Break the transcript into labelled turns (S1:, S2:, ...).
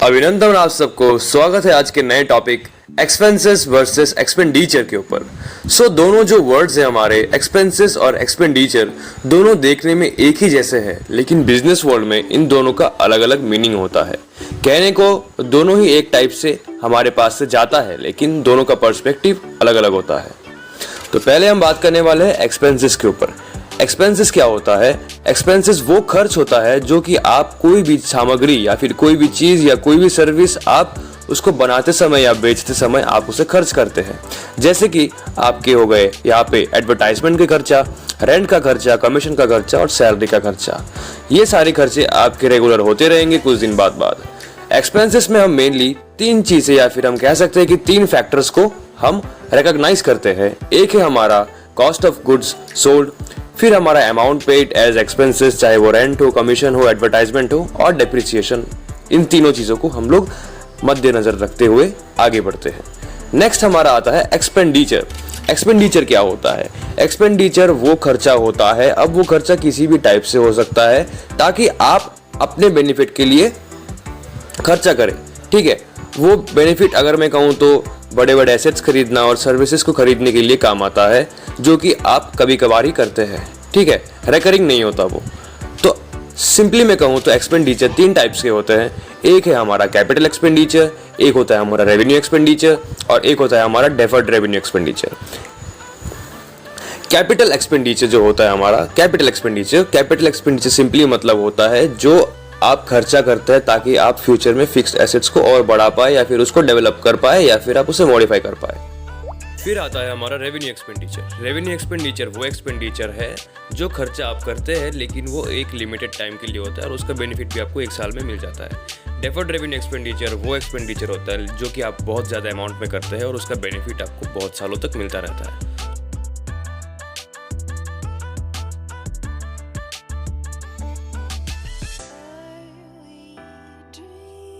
S1: अभिनंदन आप सबको, स्वागत है आज के नए टॉपिक एक्सपेंसेस वर्सेस एक्सपेंडिचर के ऊपर। दोनों जो वर्ड्स हैं हमारे एक्सपेंसेस और एक्सपेंडिचर, दोनों देखने में एक ही जैसे हैं, लेकिन बिजनेस वर्ल्ड में इन दोनों का अलग अलग मीनिंग होता है। कहने को दोनों ही एक टाइप से हमारे पास से जाता है, लेकिन दोनों का पर्सपेक्टिव अलग अलग होता है। तो पहले हम बात करने वाले हैं एक्सपेंसेस के ऊपर। एक्सपेंसेस क्या होता है? एक्सपेंसेस वो खर्च होता है जो कि आप कोई भी सामग्री या फिर कोई भी चीज या कोई भी सर्विस आप उसको बनाते समय या बेचते समय आप उसे खर्च करते हैं। जैसे कि आपके हो गए यहाँ पे एडवर्टाइजमेंट के खर्चा, रेंट का खर्चा, कमीशन का खर्चा और सैलरी का खर्चा। ये सारे खर्चे आपके रेगुलर होते रहेंगे कुछ दिन बाद। एक्सपेंसेस में हम मेनली तीन चीजें या फिर हम कह सकते हैं कि तीन फैक्टर्स को हम रिकॉग्नाइज करते हैं। एक है हमारा कॉस्ट ऑफ गुड्स सोल्ड, फिर हमारा अमाउंट पेड एज एक्सपेंसेस, चाहे वो रेंट हो, कमीशन हो, एडवर्टाइजमेंट हो और डेप्रिसिएशन। इन तीनों चीजों को हम लोग मद्देनजर रखते हुए आगे बढ़ते हैं। नेक्स्ट हमारा आता है एक्सपेंडिचर। एक्सपेंडिचर क्या होता है? एक्सपेंडिचर वो खर्चा होता है, अब वो खर्चा किसी भी टाइप से हो सकता है ताकि आप अपने बेनिफिट के लिए खर्चा करें। ठीक है, वो बेनिफिट अगर मैं कहूँ तो बड़े बड़े एसेट्स खरीदना और सर्विसेज को खरीदने के लिए काम आता है, जो कि आप कभी कभार ही करते हैं। ठीक है, रिकरिंग नहीं होता वो। तो सिंपली मैं कहूँ तो एक्सपेंडिचर तीन टाइप्स के होते हैं। एक है हमारा कैपिटल एक्सपेंडिचर, एक होता है हमारा रेवेन्यू एक्सपेंडिचर और एक होता है हमारा deferred revenue expenditure. Capital expenditure जो होता है हमारा कैपिटल एक्सपेंडिचर सिंपली मतलब होता है जो आप खर्चा करते हैं ताकि आप फ्यूचर में फिक्स्ड एसेट्स को और बढ़ा पाए या फिर उसको डेवलप कर पाए या फिर आप उसे मॉडिफाई कर पाए। फिर आता है हमारा रेवेन्यू एक्सपेंडिचर। रेवेन्यू एक्सपेंडिचर वो एक्सपेंडिचर है जो खर्चा आप करते हैं, लेकिन वो एक लिमिटेड टाइम के लिए होता है और उसका बेनिफिट भी आपको एक साल में मिल जाता है। डेफर्ड रेवेन्यू एक्सपेंडिचर वो एक्सपेंडिचर होता है जो कि आप बहुत ज़्यादा अमाउंट में करते हैं और उसका बेनिफिट आपको बहुत सालों तक मिलता रहता है।